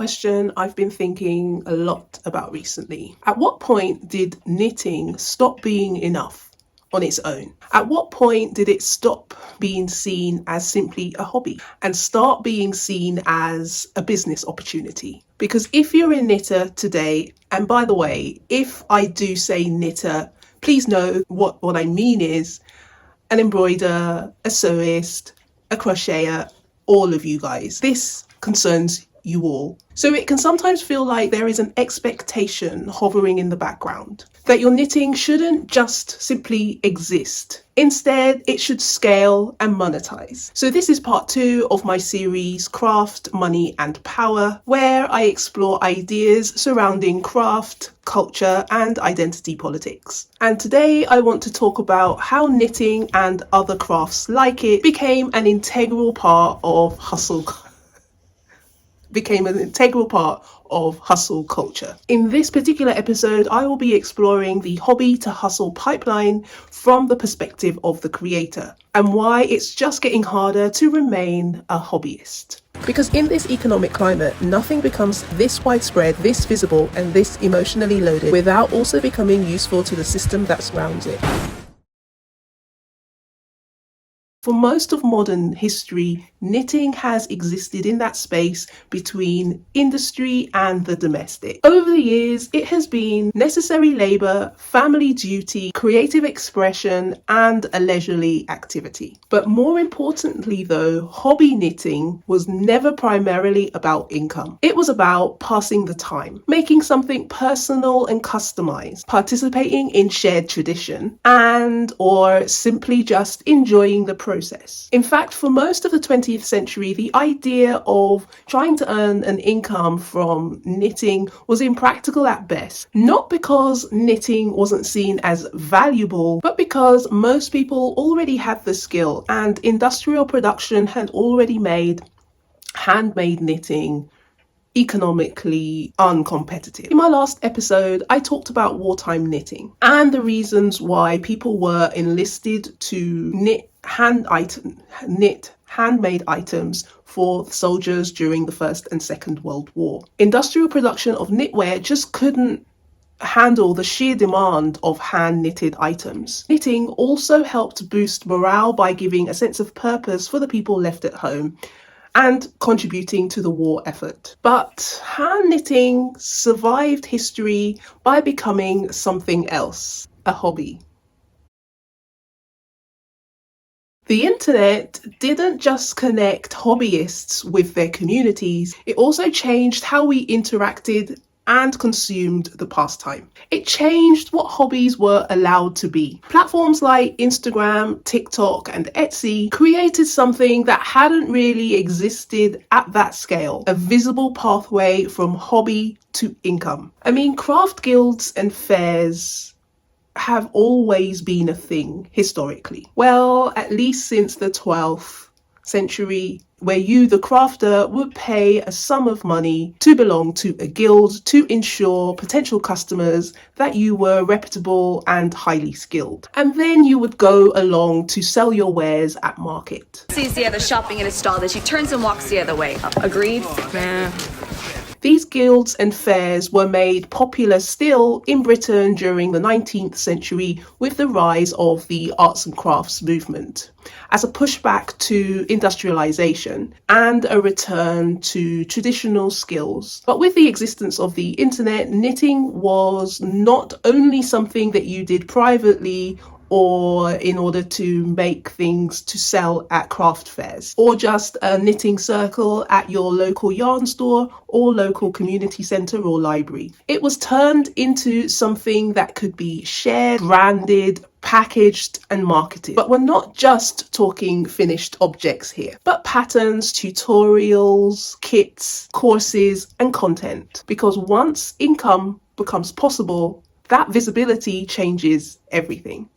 question I've been thinking a lot about recently. At what point did knitting stop being enough on its own? At what point did it stop being seen as simply a hobby and start being seen as a business opportunity? Because if you're a knitter today, and by the way, if I do say knitter, please know what I mean is an embroiderer, a sewist, a crocheter, all of you guys. This concerns you all. So it can sometimes feel like there is an expectation hovering in the background that your knitting shouldn't just simply exist. Instead, it should scale and monetize. So this is part 2 of my series Craft, Money and Power, where I explore ideas surrounding craft, culture and identity politics. And today I want to talk about how knitting and other crafts like it became an integral part of hustle culture. In this particular episode, I will be exploring the hobby to hustle pipeline from the perspective of the creator and why it's just getting harder to remain a hobbyist. Because in this economic climate, nothing becomes this widespread, this visible, and this emotionally loaded without also becoming useful to the system that surrounds it. For most of modern history, knitting has existed in that space between industry and the domestic. Over the years, it has been necessary labour, family duty, creative expression, and a leisurely activity. But more importantly though, hobby knitting was never primarily about income. It was about passing the time, making something personal and customised, participating in shared tradition, and or simply just enjoying the process. In fact, for most of the 20th century, the idea of trying to earn an income from knitting was impractical at best. Not because knitting wasn't seen as valuable, but because most people already had the skill and industrial production had already made handmade knitting economically uncompetitive. In my last episode, I talked about wartime knitting and the reasons why people were enlisted to knit handmade items for soldiers during the First and Second World War. Industrial production of knitwear just couldn't handle the sheer demand of hand-knitted items. Knitting also helped boost morale by giving a sense of purpose for the people left at home and contributing to the war effort. But hand knitting survived history by becoming something else, a hobby. The internet didn't just connect hobbyists with their communities, it also changed how we interacted and consumed the pastime. It changed what hobbies were allowed to be. Platforms like Instagram, TikTok, and Etsy created something that hadn't really existed at that scale, a visible pathway from hobby to income. I mean, craft guilds and fairs have always been a thing historically. Well, at least since the 12th century, where you, the crafter, would pay a sum of money to belong to a guild to ensure potential customers that you were reputable and highly skilled. And then you would go along to sell your wares at market. Sees the other shopping in a stall that she turns and walks the other way. Agreed? Yeah. These guilds and fairs were made popular still in Britain during the 19th century with the rise of the arts and crafts movement, as a pushback to industrialization and a return to traditional skills. But with the existence of the internet, knitting was not only something that you did privately or in order to make things to sell at craft fairs, or just a knitting circle at your local yarn store or local community centre or library. It was turned into something that could be shared, branded, packaged and marketed. But we're not just talking finished objects here, but patterns, tutorials, kits, courses and content. Because once income becomes possible, that visibility changes everything.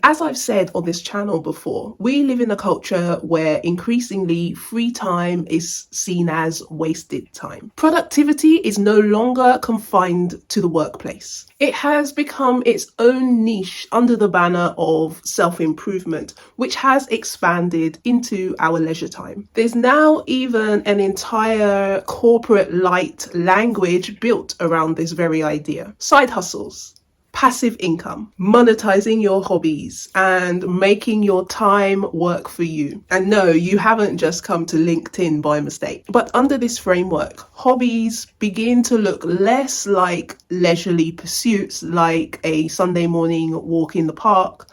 as I've said on this channel before, we live in a culture where increasingly free time is seen as wasted time. Productivity is no longer confined to the workplace. It has become its own niche under the banner of self-improvement, which has expanded into our leisure time. There's now even an entire corporate light language built around this very idea. Side hustles, passive income, monetizing your hobbies, and making your time work for you. And no, you haven't just come to LinkedIn by mistake. But under this framework, hobbies begin to look less like leisurely pursuits like a Sunday morning walk in the park,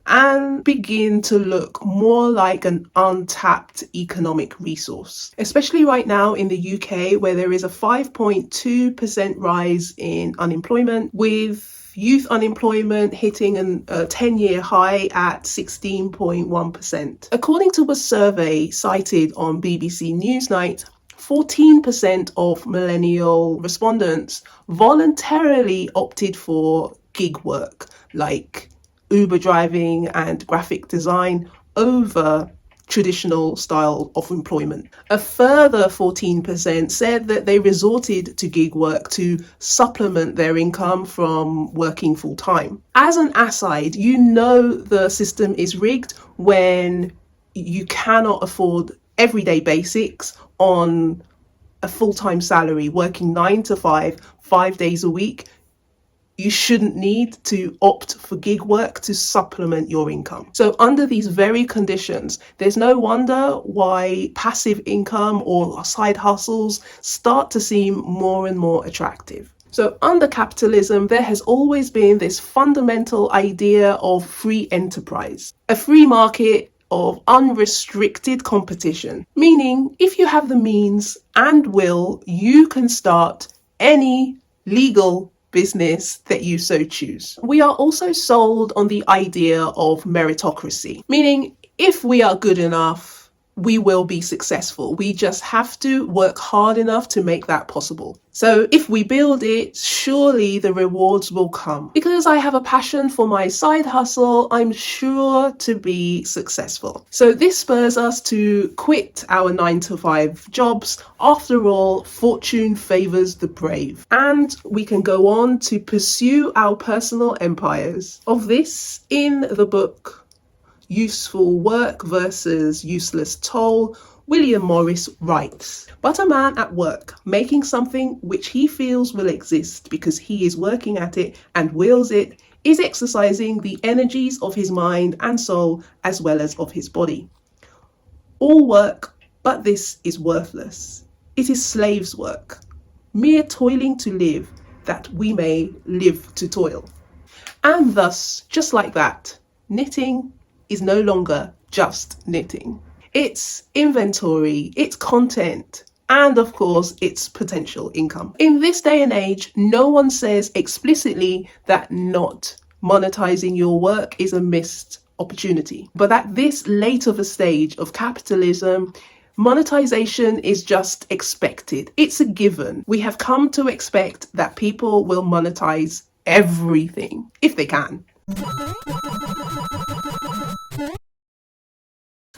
and begin to look more like an untapped economic resource. Especially right now in the UK, where there is a 5.2% rise in unemployment, with youth unemployment hitting a 10-year high at 16.1%. According to a survey cited on BBC Newsnight, 14% of millennial respondents voluntarily opted for gig work, like Uber driving and graphic design, over traditional style of employment. A further 14% said that they resorted to gig work to supplement their income from working full time. As an aside, you know the system is rigged when you cannot afford everyday basics on a full-time salary, working 9 to 5, 5 days a week. You shouldn't need to opt for gig work to supplement your income. So under these very conditions, there's no wonder why passive income or side hustles start to seem more and more attractive. So under capitalism, there has always been this fundamental idea of free enterprise, a free market of unrestricted competition, meaning if you have the means and will, you can start any legal business that you so choose. We are also sold on the idea of meritocracy, meaning if we are good enough, we will be successful. We just have to work hard enough to make that possible. So if we build it, surely the rewards will come. Because I have a passion for my side hustle, I'm sure to be successful. So this spurs us to quit our 9 to 5 jobs. After all, fortune favors the brave. And we can go on to pursue our personal empires. Of this, in the book Useful Work versus Useless Toil, William Morris writes, "But a man at work, making something which he feels will exist because he is working at it and wills it, is exercising the energies of his mind and soul as well as of his body. All work, but this is worthless. It is slaves' work, mere toiling to live, that we may live to toil." And thus, just like that, knitting is no longer just knitting. It's inventory, it's content, and of course, it's potential income. In this day and age, no one says explicitly that not monetizing your work is a missed opportunity. But at this late of a stage of capitalism, monetization is just expected. It's a given. We have come to expect that people will monetize everything if they can.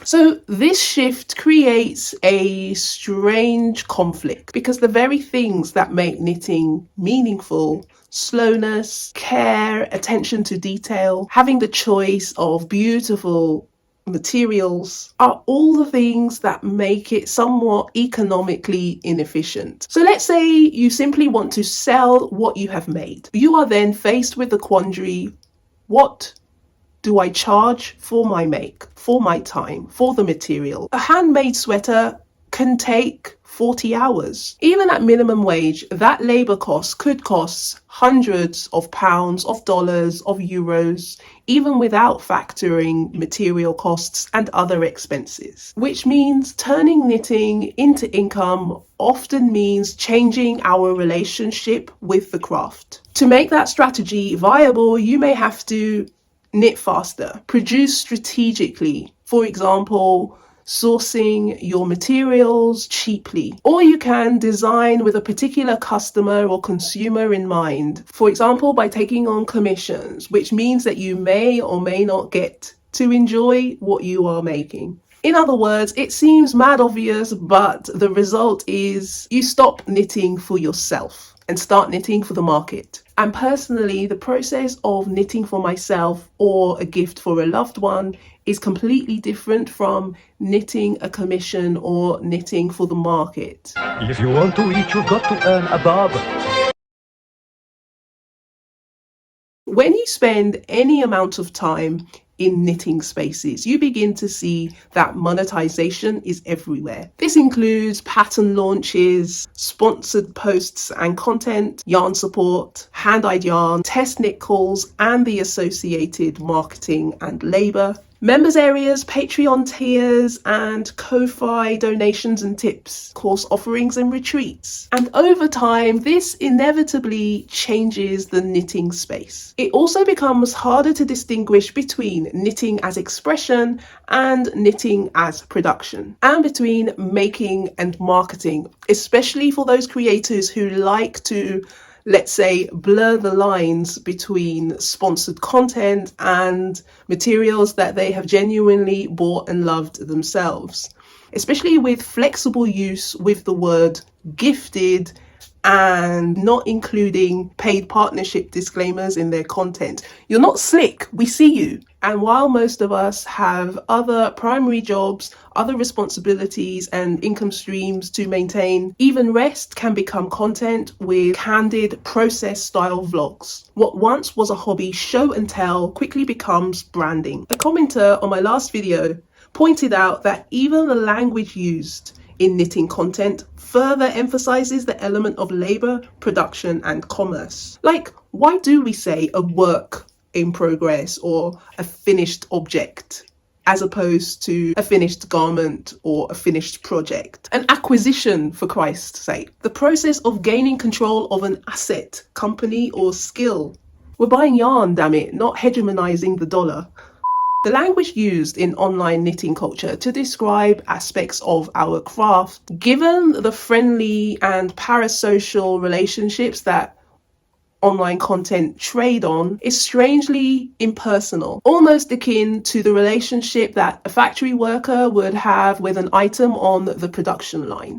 So this shift creates a strange conflict because the very things that make knitting meaningful, slowness, care, attention to detail, having the choice of beautiful materials, are all the things that make it somewhat economically inefficient. So let's say you simply want to sell what you have made. You are then faced with the quandary, what do I charge for my make, for my time, for the material? A handmade sweater can take 40 hours. Even at minimum wage, that labour cost could cost hundreds of pounds, of dollars, of euros, even without factoring material costs and other expenses. Which means turning knitting into income often means changing our relationship with the craft. To make that strategy viable, you may have to knit faster, produce strategically. For example, sourcing your materials cheaply. Or you can design with a particular customer or consumer in mind. For example, by taking on commissions, which means that you may or may not get to enjoy what you are making. In other words, it seems mad obvious, but the result is you stop knitting for yourself and start knitting for the market. And personally, the process of knitting for myself or a gift for a loved one is completely different from knitting a commission or knitting for the market. If you want to eat, you've got to earn a bob. When you spend any amount of time in knitting spaces, you begin to see that monetization is everywhere. This includes pattern launches, sponsored posts and content, yarn support, hand-dyed yarn, test knit calls, and the associated marketing and labor. Members areas, Patreon tiers, and Ko-Fi donations and tips, course offerings and retreats. And over time, this inevitably changes the knitting space. It also becomes harder to distinguish between knitting as expression and knitting as production, and between making and marketing, especially for those creators who like to, let's say, blur the lines between sponsored content and materials that they have genuinely bought and loved themselves, especially with flexible use with the word gifted and not including paid partnership disclaimers in their content. You're not slick, we see you. And while most of us have other primary jobs, other responsibilities and income streams to maintain, even rest can become content with candid process style vlogs. What once was a hobby, show and tell, quickly becomes branding. A commenter on my last video pointed out that even the language used in knitting content further emphasizes the element of labor, production, and commerce. Like, why do we say a work in progress or a finished object as opposed to a finished garment or a finished project? An acquisition, for Christ's sake. The process of gaining control of an asset, company, or skill. We're buying yarn, damn it, not hegemonizing the dollar. The language used in online knitting culture to describe aspects of our craft, given the friendly and parasocial relationships that online content trade on, is strangely impersonal, almost akin to the relationship that a factory worker would have with an item on the production line.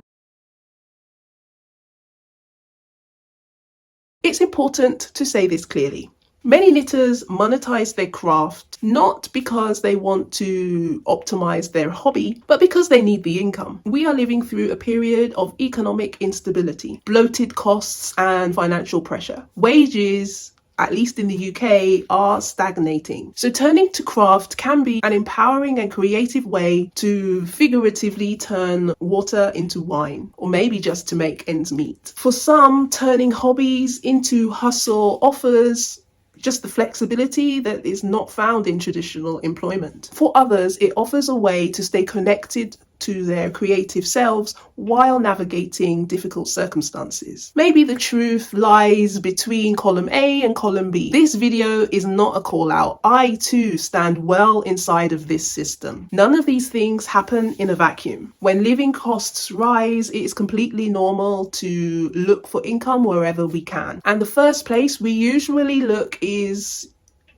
It's important to say this clearly. Many knitters monetize their craft not because they want to optimize their hobby, but because they need the income. We are living through a period of economic instability, bloated costs, and financial pressure. Wages, at least in the UK, are stagnating. So turning to craft can be an empowering and creative way to figuratively turn water into wine, or maybe just to make ends meet. For some, turning hobbies into hustle offers just the flexibility that is not found in traditional employment. For others, it offers a way to stay connected to their creative selves while navigating difficult circumstances. Maybe the truth lies between column A and column B. This video is not a call out. I too stand well inside of this system. None of these things happen in a vacuum. When living costs rise, it is completely normal to look for income wherever we can. And the first place we usually look is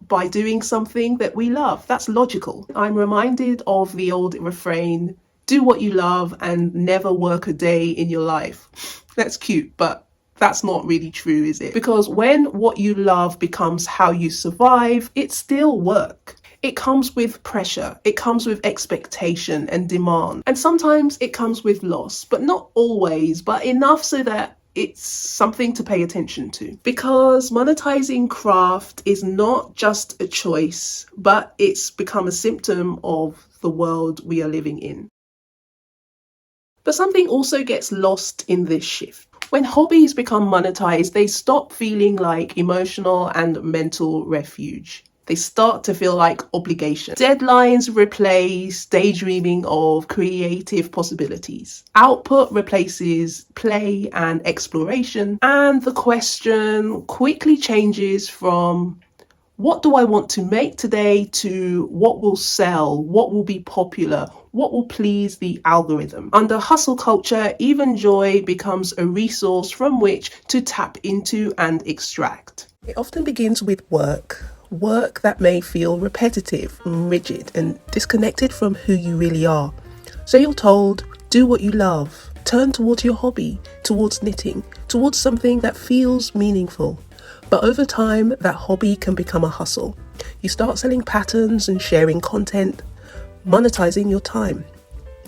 by doing something that we love. That's logical. I'm reminded of the old refrain, do what you love and never work a day in your life. That's cute, but that's not really true, is it? Because when what you love becomes how you survive, it's still work. It comes with pressure, it comes with expectation and demand. And sometimes it comes with loss, but not always, but enough so that it's something to pay attention to. Because monetizing craft is not just a choice, but it's become a symptom of the world we are living in. But something also gets lost in this shift. When hobbies become monetized, they stop feeling like emotional and mental refuge. They start to feel like obligation. Deadlines replace daydreaming of creative possibilities. Output replaces play and exploration. And the question quickly changes from what do I want to make today to what will sell, what will be popular, what will please the algorithm. Under hustle culture, even joy becomes a resource from which to tap into and extract. It often begins with work that may feel repetitive, rigid, and disconnected from who you really are. So you're told, do what you love, turn towards your hobby, towards knitting, towards something that feels meaningful. But over time, that hobby can become a hustle. You start selling patterns and sharing content, monetizing your time.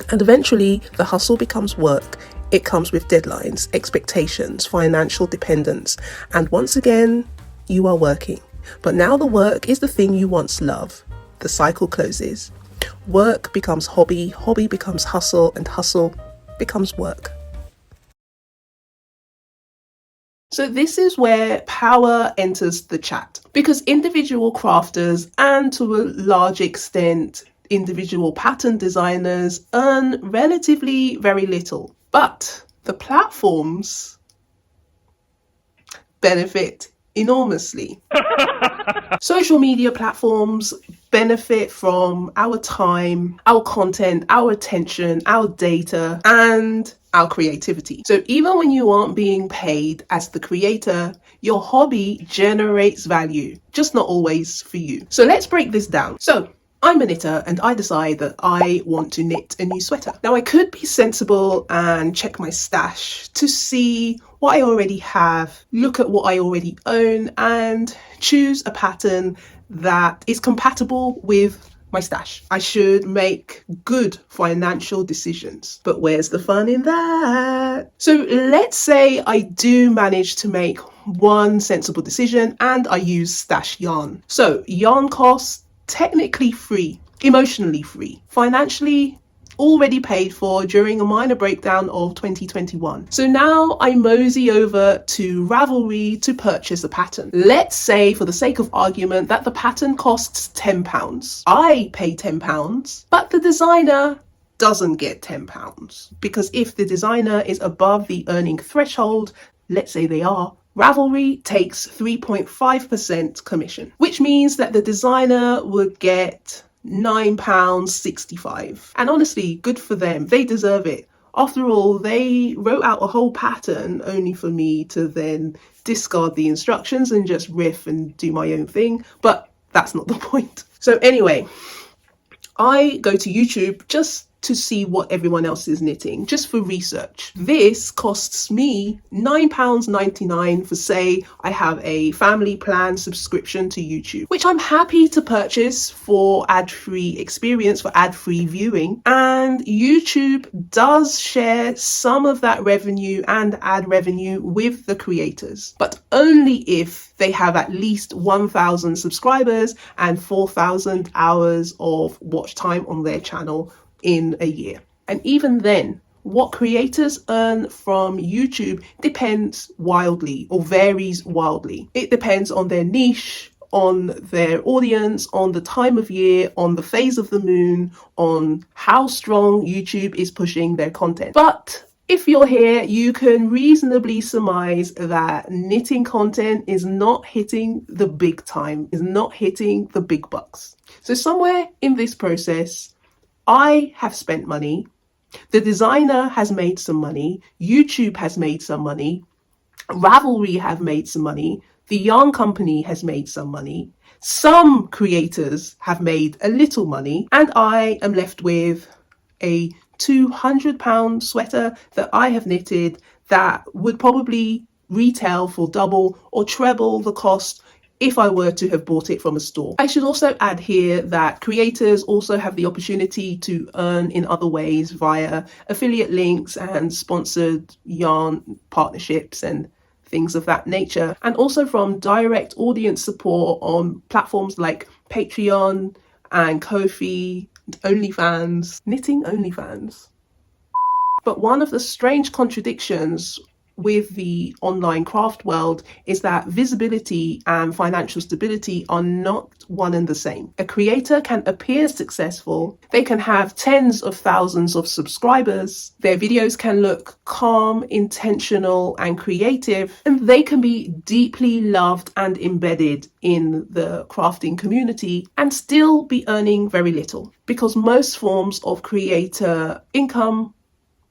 And eventually, the hustle becomes work. It comes with deadlines, expectations, financial dependence. And once again, you are working. But now the work is the thing you once loved. The cycle closes. Work becomes hobby, hobby becomes hustle, and hustle becomes work. So this is where power enters the chat, because individual crafters and to a large extent individual pattern designers earn relatively very little, but the platforms benefit enormously. Social media platforms benefit from our time, our content, our attention, our data, and our creativity. So even when you aren't being paid as the creator, your hobby generates value, just not always for you. So let's break this down. So I'm a knitter and I decide that I want to knit a new sweater. Now I could be sensible and check my stash to see what I already have, look at what I already own and choose a pattern that is compatible with my stash. I should make good financial decisions. But where's the fun in that? So let's say I do manage to make one sensible decision and I use stash yarn. So yarn costs technically free, emotionally free, financially already paid for during a minor breakdown of 2021. So now I mosey over to Ravelry to purchase a pattern. Let's say, for the sake of argument, that the pattern costs £10. I pay £10, but the designer doesn't get £10, because if the designer is above the earning threshold, let's say they are, Ravelry takes 3.5% commission, which means that the designer would get £9.65. And honestly, good for them. They deserve it. After all, they wrote out a whole pattern only for me to then discard the instructions and just riff and do my own thing. But that's not the point. So anyway, I go to YouTube just to see what everyone else is knitting, just for research. This costs me £9.99 for, say, I have a family plan subscription to YouTube, which I'm happy to purchase for ad-free experience, for ad-free viewing. And YouTube does share some of that revenue and ad revenue with the creators, but only if they have at least 1,000 subscribers and 4,000 hours of watch time on their channel in a year. And even then, what creators earn from YouTube depends wildly or varies wildly. It depends on their niche, on their audience, on the time of year, on the phase of the moon, on how strong YouTube is pushing their content. But if you're here, you can reasonably surmise that knitting content is not hitting the big time, is not hitting the big bucks. So somewhere in this process, I have spent money, the designer has made some money, YouTube has made some money, Ravelry have made some money, the yarn company has made some money, some creators have made a little money, and I am left with a £200 sweater that I have knitted that would probably retail for double or treble the cost if I were to have bought it from a store. I should also add here that creators also have the opportunity to earn in other ways via affiliate links and sponsored yarn partnerships and things of that nature, and also from direct audience support on platforms like Patreon and Ko-fi, OnlyFans, knitting OnlyFans. But one of the strange contradictions with the online craft world is that visibility and financial stability are not one and the same. A creator can appear successful, they can have tens of thousands of subscribers, their videos can look calm, intentional, and creative, and they can be deeply loved and embedded in the crafting community and still be earning very little, because most forms of creator income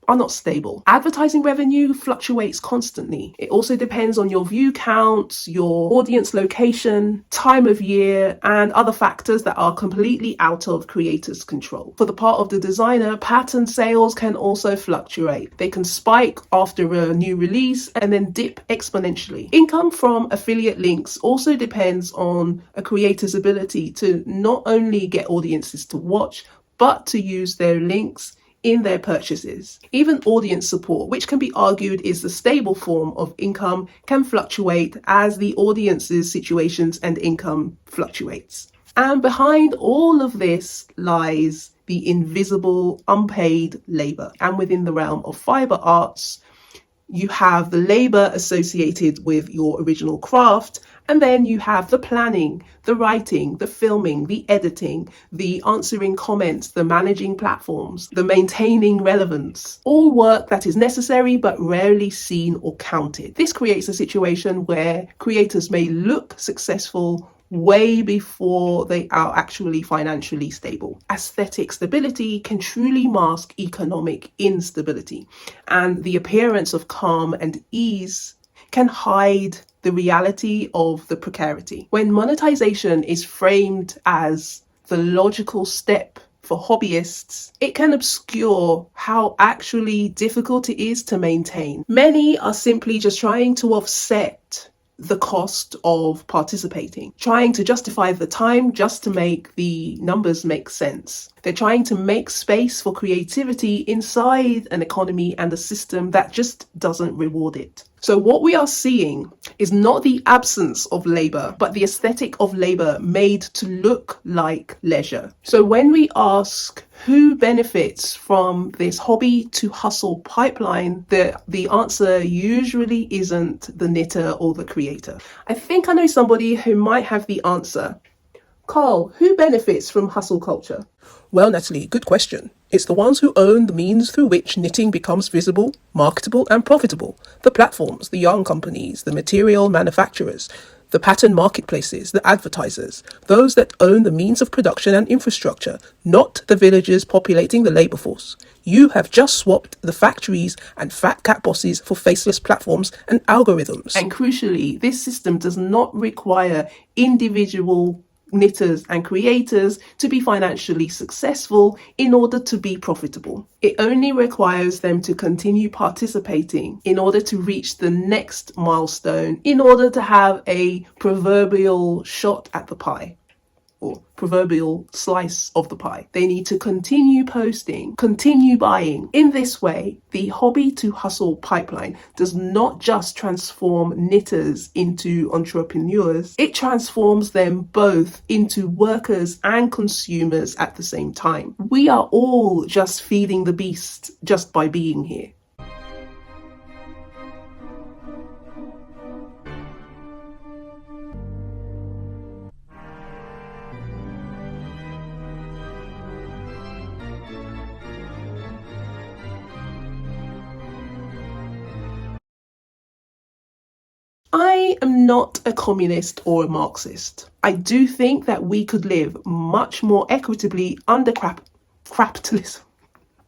are not stable. Advertising revenue fluctuates constantly. It also depends on your view counts, your audience location, time of year, and other factors that are completely out of creators' control. For the part of the designer, pattern sales can also fluctuate. They can spike after a new release and then dip exponentially. Income from affiliate links also depends on a creator's ability to not only get audiences to watch, but to use their links in their purchases. Even audience support, which can be argued is the stable form of income, can fluctuate as the audience's situations and income fluctuates. And behind all of this lies the invisible, unpaid labor. And within the realm of fiber arts, you have the labor associated with your original craft, and then you have the planning, the writing, the filming, the editing, the answering comments, the managing platforms, the maintaining relevance, all work that is necessary but rarely seen or counted. This creates a situation where creators may look successful way before they are actually financially stable. Aesthetic stability can truly mask economic instability, and the appearance of calm and ease can hide the reality of the precarity. When monetization is framed as the logical step for hobbyists, it can obscure how actually difficult it is to maintain. Many are simply just trying to offset the cost of participating, trying to justify the time just to make the numbers make sense. They're trying to make space for creativity inside an economy and a system that just doesn't reward it. So what we are seeing is not the absence of labor, but the aesthetic of labor made to look like leisure. So when we ask who benefits from this hobby to hustle pipeline, the answer usually isn't the knitter or the creator. I think I know somebody who might have the answer. Carl, who benefits from hustle culture? Well, Natalie, good question. It's the ones who own the means through which knitting becomes visible, marketable, and profitable. The platforms, the yarn companies, the material manufacturers, the pattern marketplaces, the advertisers, those that own the means of production and infrastructure, not the villagers populating the labour force. You have just swapped the factories and fat cat bosses for faceless platforms and algorithms. And crucially, this system does not require individual knitters and creators to be financially successful in order to be profitable. It only requires them to continue participating in order to reach the next milestone, in order to have a proverbial shot at the pie, or proverbial slice of the pie. They need to continue posting, continue buying. In this way, the hobby to hustle pipeline does not just transform knitters into entrepreneurs, it transforms them both into workers and consumers at the same time. We are all just feeding the beast just by being here. I am not a communist or a Marxist. I do think that we could live much more equitably under capitalism.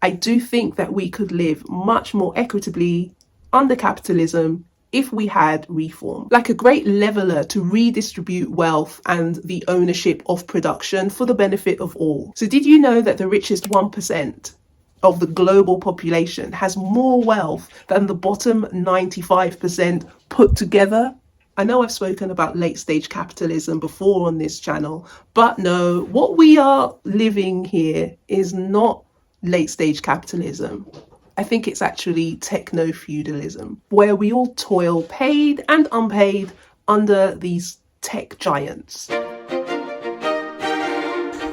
I do think that we could live much more equitably under capitalism if we had reform, like a great leveler to redistribute wealth and the ownership of production for the benefit of all. So did you know that the richest 1% of the global population has more wealth than the bottom 95% put together? I know I've spoken about late stage capitalism before on this channel, but no, what we are living here is not late stage capitalism. I think it's actually technofeudalism, where we all toil, paid and unpaid, under these tech giants.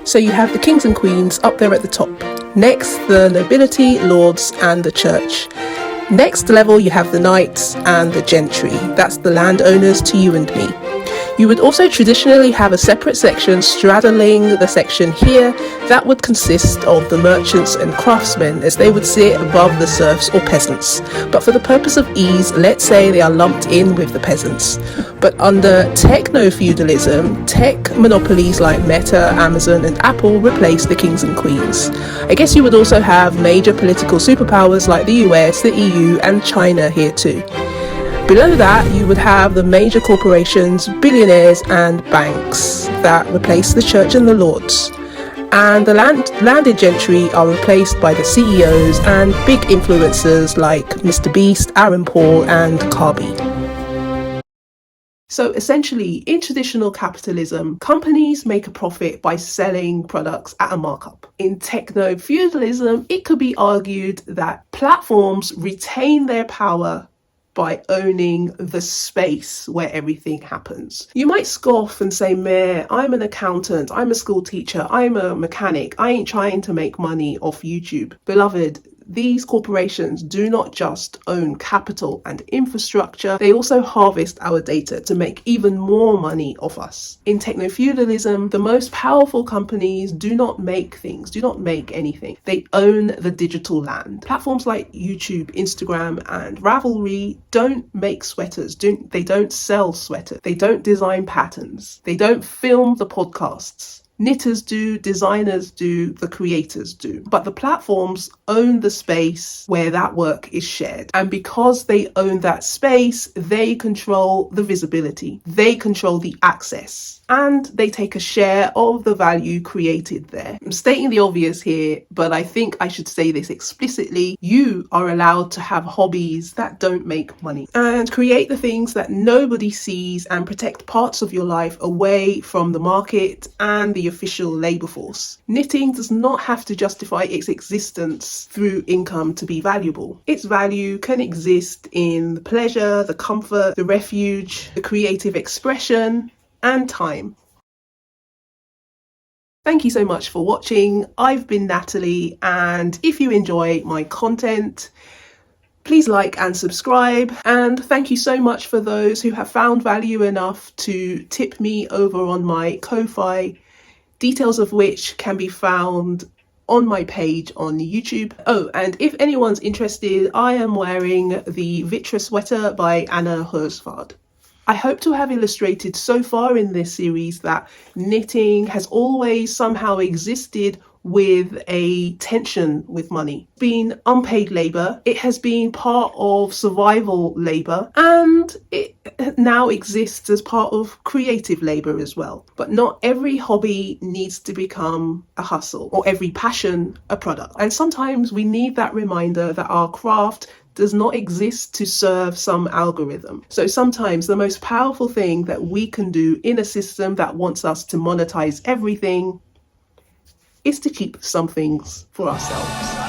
So you have the kings and queens up there at the top. Next, the nobility, lords, and the church. Next level, you have the knights and the gentry. That's the landowners to you and me. You would also traditionally have a separate section straddling the section here that would consist of the merchants and craftsmen, as they would sit above the serfs or peasants. But for the purpose of ease, let's say they are lumped in with the peasants. But under Technofeudalism, tech monopolies like Meta, Amazon and Apple replace the kings and queens. I guess you would also have major political superpowers like the US, the EU and China here too. Below that, you would have the major corporations, billionaires and banks that replace the church and the lords. And the landed gentry are replaced by the CEOs and big influencers like Mr. Beast, Aaron Paul and Carby. So essentially, in traditional capitalism, companies make a profit by selling products at a markup. In techno-feudalism, it could be argued that platforms retain their power by owning the space where everything happens. You might scoff and say, meh, I'm an accountant, I'm a school teacher, I'm a mechanic, I ain't trying to make money off YouTube. Beloved, these corporations do not just own capital and infrastructure, they also harvest our data to make even more money off us. In techno-feudalism, the most powerful companies do not make things, do not make anything. They own the digital land. Platforms like YouTube, Instagram, and Ravelry don't make sweaters, they don't sell sweaters, they don't design patterns, they don't film the podcasts. Knitters do, designers do, the creators do. But the platforms own the space where that work is shared. And because they own that space, they control the visibility. They control the access. And they take a share of the value created there. I'm stating the obvious here, but I think I should say this explicitly. You are allowed to have hobbies that don't make money and create the things that nobody sees and protect parts of your life away from the market and the official labour force. Knitting does not have to justify its existence through income to be valuable. Its value can exist in the pleasure, the comfort, the refuge, the creative expression, and time. Thank you so much for watching. I've been Natalie, and if you enjoy my content, please like and subscribe. And thank you so much for those who have found value enough to tip me over on my Ko-Fi, details of which can be found on my page on YouTube. Oh, and if anyone's interested, I am wearing the Vitra sweater by Anna Hersford. I hope to have illustrated so far in this series that knitting has always somehow existed with a tension with money. It's been unpaid labour, it has been part of survival labour, and it now exists as part of creative labour as well. But not every hobby needs to become a hustle, or every passion a product. And sometimes we need that reminder that our craft does not exist to serve some algorithm. So sometimes the most powerful thing that we can do in a system that wants us to monetize everything is to keep some things for ourselves.